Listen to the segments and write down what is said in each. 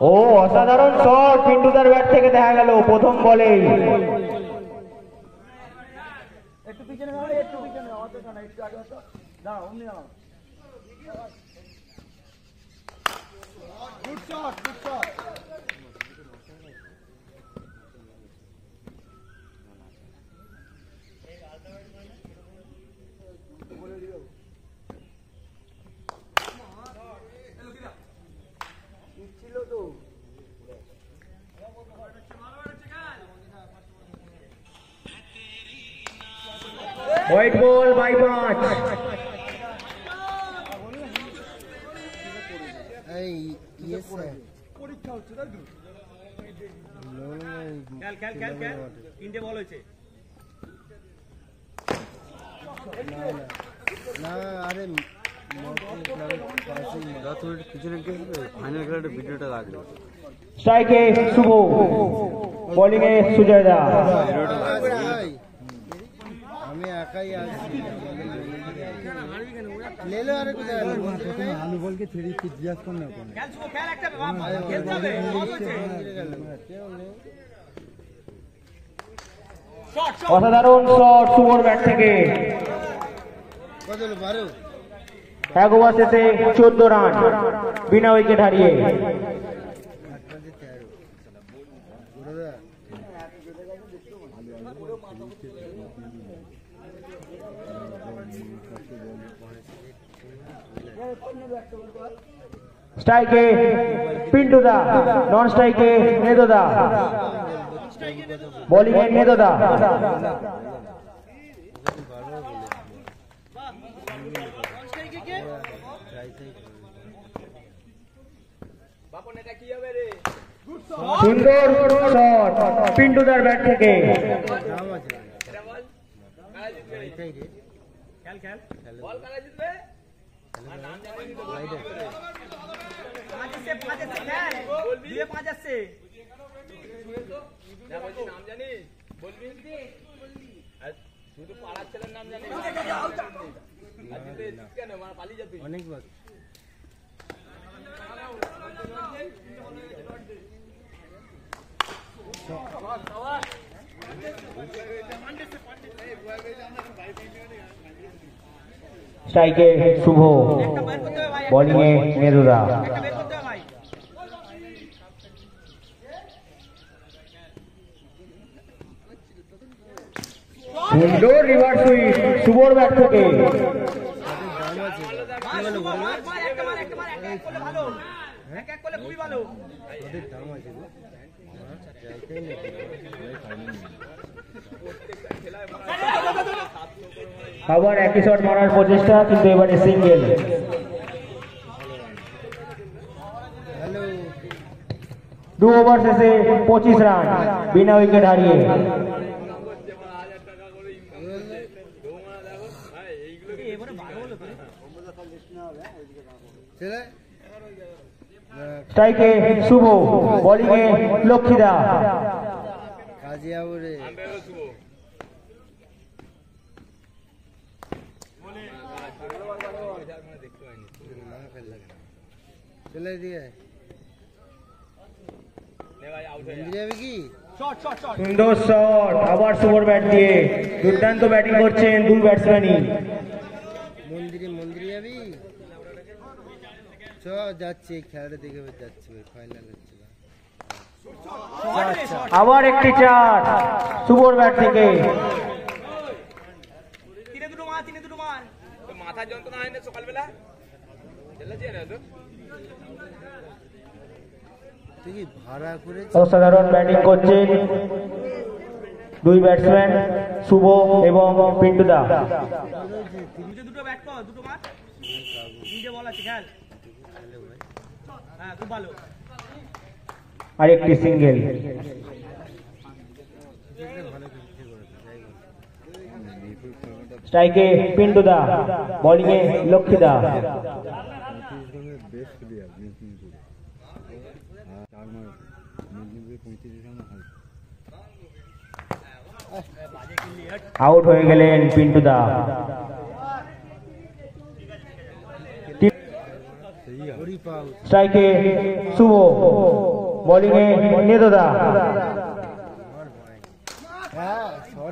ও অসাধারণ shot পিন্টুদার bat থেকে দেখা গেল প্রথম বলেই। একটু পিছনে দাও, একটু পিছনে অত না, একটু আগে আসো, দাও অমনি দাও। Good shot, good shot. ছিল তো হোয়াইট বল বাই 5। এই ইয়েস পরীক্ষা হচ্ছে তাই তো? খেল খেল খেল খেল, তিনটে বল হয়েছে। না আরে পিছনে ফাইনাল খেলাটা ভিডিওটা লাগলো। স্ট্রাইকে শুভ, বোলিং এ সুজয় দা। আমি একাই আছি। লেলো আরে কোথায় গেল? আলু বলকে থ্রি পিচ জিজ্ঞাস কর না কোন খেল শুভ, খেল একটা খেলতে হবে, বল হয়েছে। শট শট, অসাধারণ শট শুভর ব্যাট থেকে। কত হলো 12? এক ওভার শেষে 14 রান বিনা উইকেট হারিয়ে। স্ট্রাইকে পিন্টুদা, নন স্ট্রাইকে নেদোদা, বোলিং এ নেদোদা। সুন্দর শট পিন্টুদার ব্যাট থেকে। খেল খেল, বল কারা জিতবে? পাঁচ আসছে, খেল দিয়ে 5 আসছে। না বলছি নাম জানিস, বলবি শুধু পাড়ার ছেলের নাম জানিস। কেন মানে পালিয়ে যাবি অনেকবার। স্ট্রাইকে শুভ, বোলিং এ নেদোদা। সুন্দর রিভার্স সুইপ শুভর ব্যাট থেকে। আবার একই শট মারার প্রচেষ্টা, কিন্তু এবারে সিঙ্গেল। দু ওভার শেষে 25 রান বিনা উইকেট হারিয়ে। স্ট্রাইকে শুভ, বোলিং এ লক্ষ্মীদা। কাজিয়া বলে চলে দিয়ে কি সুন্দর শট আবার শুভর ব্যাট দিয়ে। দুর্দান্ত ব্যাটিং করছেন দুই ব্যাটসম্যানই। মন্দিরে যাবি? চ যাচ্ছি, খেলাটা দেখে যাচ্ছি, ফাইনাল হচ্ছে। আবার একটি চার শুভর ব্যাট থেকে। মাথা যন্ত্রণা হয় না সকালবেলা? ভাড়া করে অসাধারণ ব্যাটিং করছেন দুই ব্যাটসম্যান শুভ এবং পিন্টুদা। দুটো ব্যাট কর, দুটো মার, তিনটে বল আছে, খেল। হ্যাঁ খুব ভালো। আরেকটি সিঙ্গেল। স্ট্রাইকে পিন্টুদা, বোলিং এ লক্ষ্মীদা। আউট হয়ে গেলেন পিন্টুদা। স্ট্রাইকে শুভ, বোলিংয়ে নেদোদা।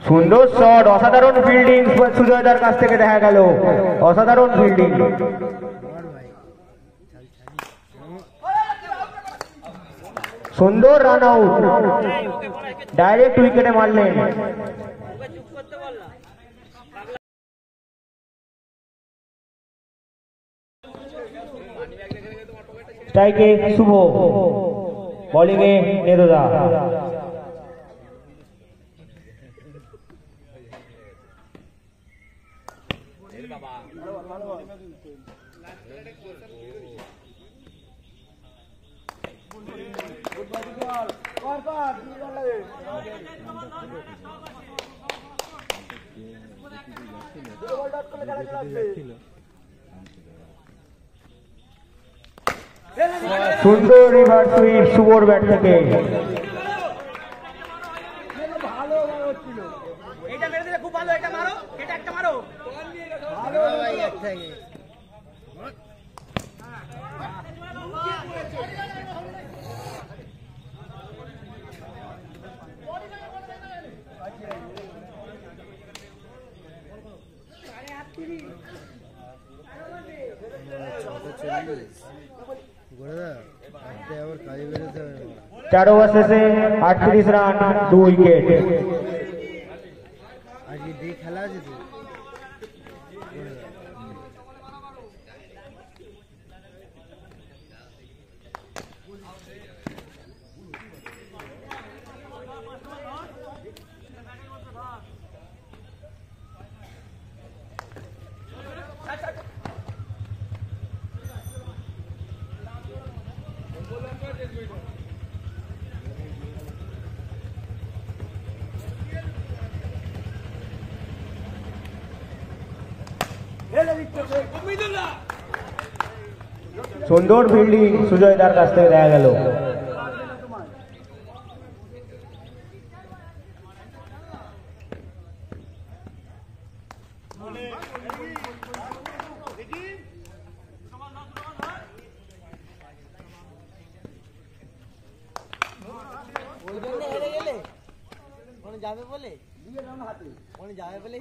সুন্দর শট, অসাধারণ ফিল্ডিং সুজয়দার কাছ থেকে দেখা গেল, অসাধারণ ফিল্ডিং। সুন্দর রান আউট, ডাইরেক্ট উইকেটে মারলেন। স্ট্রাইকে শুভ, বোলিংয়ে নেদোদা। সুন্দর রিভার্স সুইপ শুভর ব্যাট থেকে। এটা মেরে দিলে খুব ভালো, এটা মারো, এটা একটা মারো। চার ওভার শেষে 38 রান, 2 উইকেট। খেলা আছে তো সুন্দর ফিল্ডিং সুজয়দার কাছ থেকে দেখা গেল। যাবে বলে যাবে বলে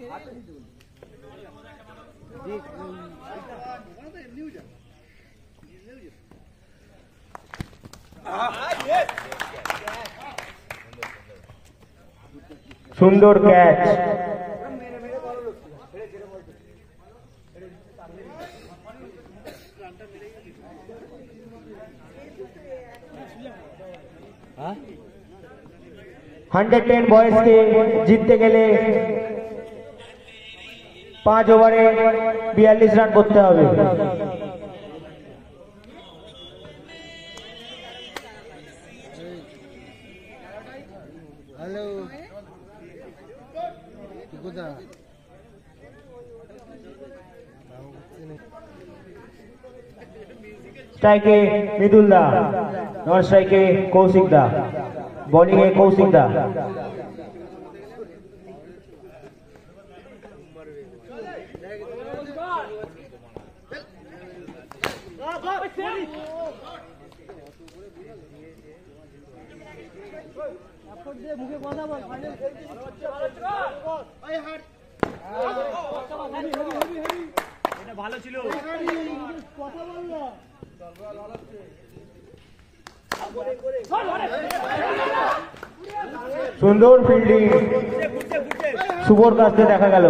সুন্দর ক্যাচ। হ্যাঁ 110 বয়সকে জিততে গেলে 5 ওভারে 42 রান করতে হবে। হ্যালো কোথায় স্ট্রাইকে মৃদুল দা, নন স্ট্রাইকে কৌশিক দা, বোলিংয়ে কৌশিক দা। মুখে কথা বল এটা ভালো ছিল, কথা বল না সুন্দর ফিল্ডিং শুভর কাছ থেকে দেখা গেল।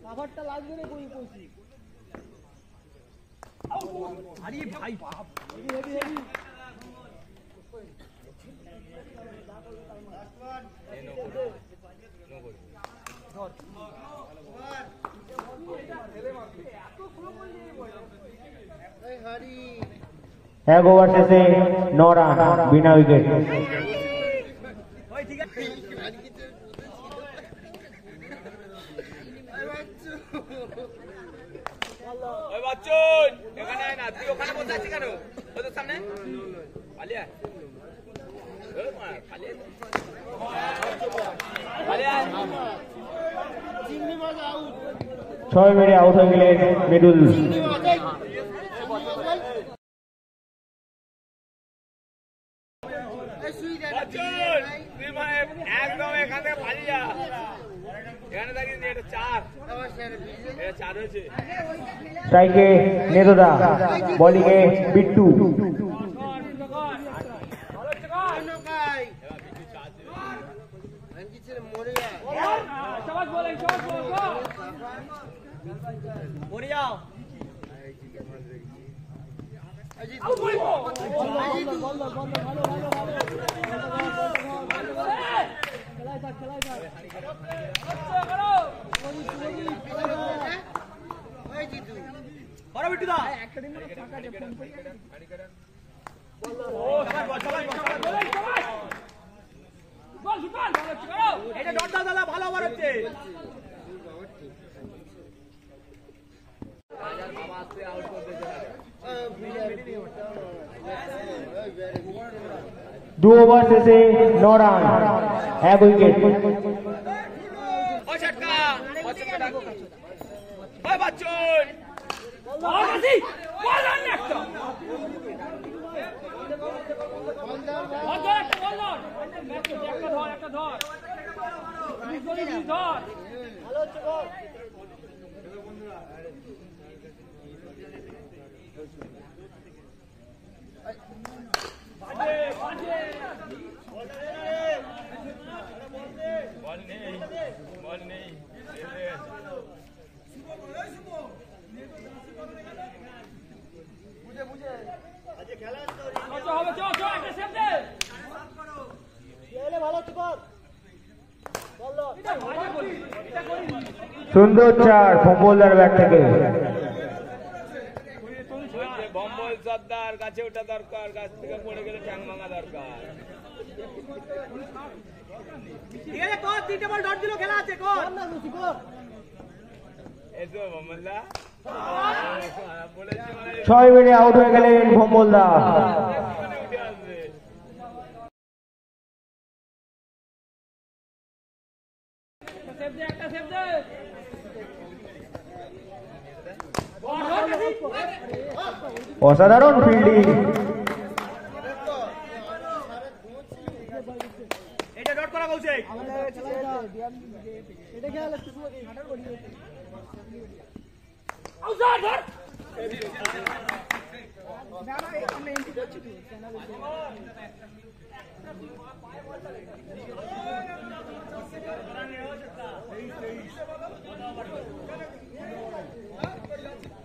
কাভারটা লাগবে না কই কইছি আরে ভাই বাপ, হেভি হেভি ধর এক ওভার শেষে 9 রান বিনা উইকেট। ওই ঠিক আছে ওই বাচ্চন এখানে আয় না, তুই ওখানে বসে আছিস কেন? ওদের সামনে পালিয়ে আয়। ওই মা, পালিয়ে আয়। পালিয়ে আয়। 6 মিনিটে আউট হয়ে গেলেন মৃদুল। বাচ্চন, তুই মানে একদম এখান থেকে পালিয়ে যা। এখানে থাকিস নি, এটা 4 হয়েছে। স্ট্রাইকে নেদোদা, বোলিংয়ে বিট্টু। মরে যাও। বড় বিট্টু দা এটা ডট দাও দাদা, ভালো ওভার হচ্ছে। দু ওভার শেষে 9 রান 1 উইকেট। ও ছটকা, ও ছটকা। ওই বাচ্চন বল নেই সুন্দর 4 ফম্বলদার ব্যাট থেকে। বম্বল সর্দার, গাছে ওঠা দরকার, গাছ থেকে পড়ে গেলে ঠ্যাং ভাঙা দরকার। ঠিক আছে, কর 3টে বল ডট দিল, খেলা আছে, কর এসো বম্বলদা। 6 মিনিটে আউট হয়ে গেলেন ফম্বলদা। উঠে আসবে। অসাধারণ ফিল্ডিং। এটা ডট করা কৌশিক।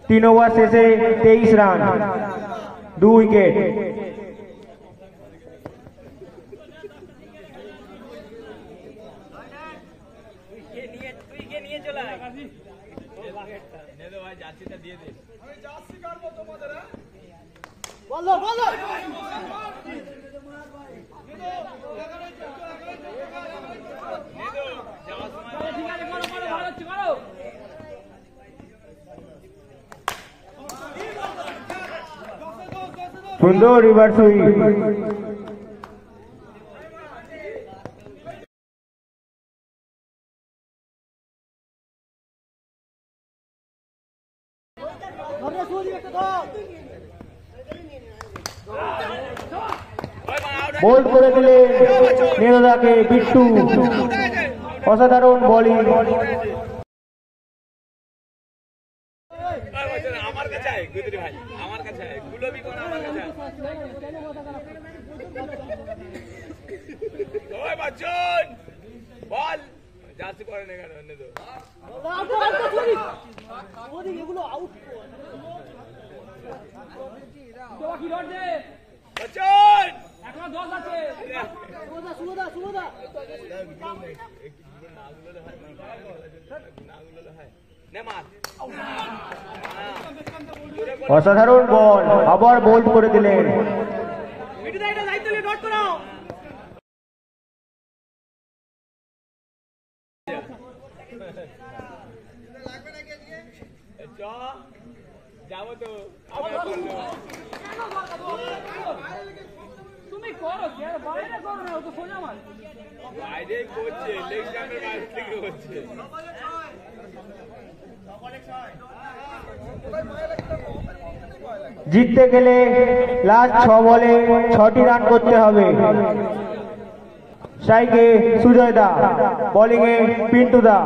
तीन ओवर शेषे 23 রান 2 উইকেট। সুন্দর রিভার্স সুইং। বোল্ড করে দিলে নেদোদাকে বিট্টু। অসাধারণ বোলিং। আমার কাছে আয় গুদরি ভাই, আমার কাছে আয়, গুলবি কোন আমার কাছে আয়। ওই বাচ্চন বল, জার্সি পরে না কেন এনে তো এগুলো আউট কি রড দে বাচ্চন, এখন 10 আছে সুমদা নে মার। অসাধারণ বল, আবার বোল্ড করে দিলেন। মিঠুদা এটা দায়িত্ব নিয়ে নোট করাও। যাবো তো তুমি করো কি আর বাইরে করো না, ও তো সোজা মার। বাইরে করছে, লেগ স্ট্যান্ডের বাইরে থেকে করছে। জিততে গেলে লাস্ট 6 বলে 6টি রান করতে হবে। স্ট্রাইকে সুজয় দা, বোলিং এ পিন্টু দা।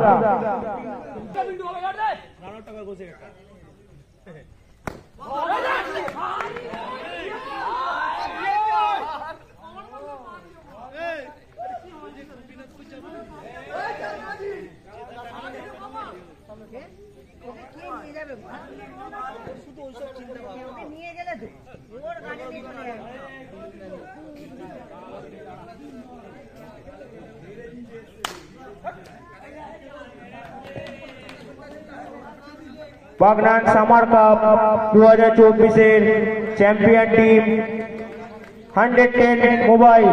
নিয়ে গেলে তো ওর গাড়ি নিয়ে চলে যাবে। বাগনান সামার কাপ 2024-এর চ্যাম্পিয়ন টিম 110 মোবাইল।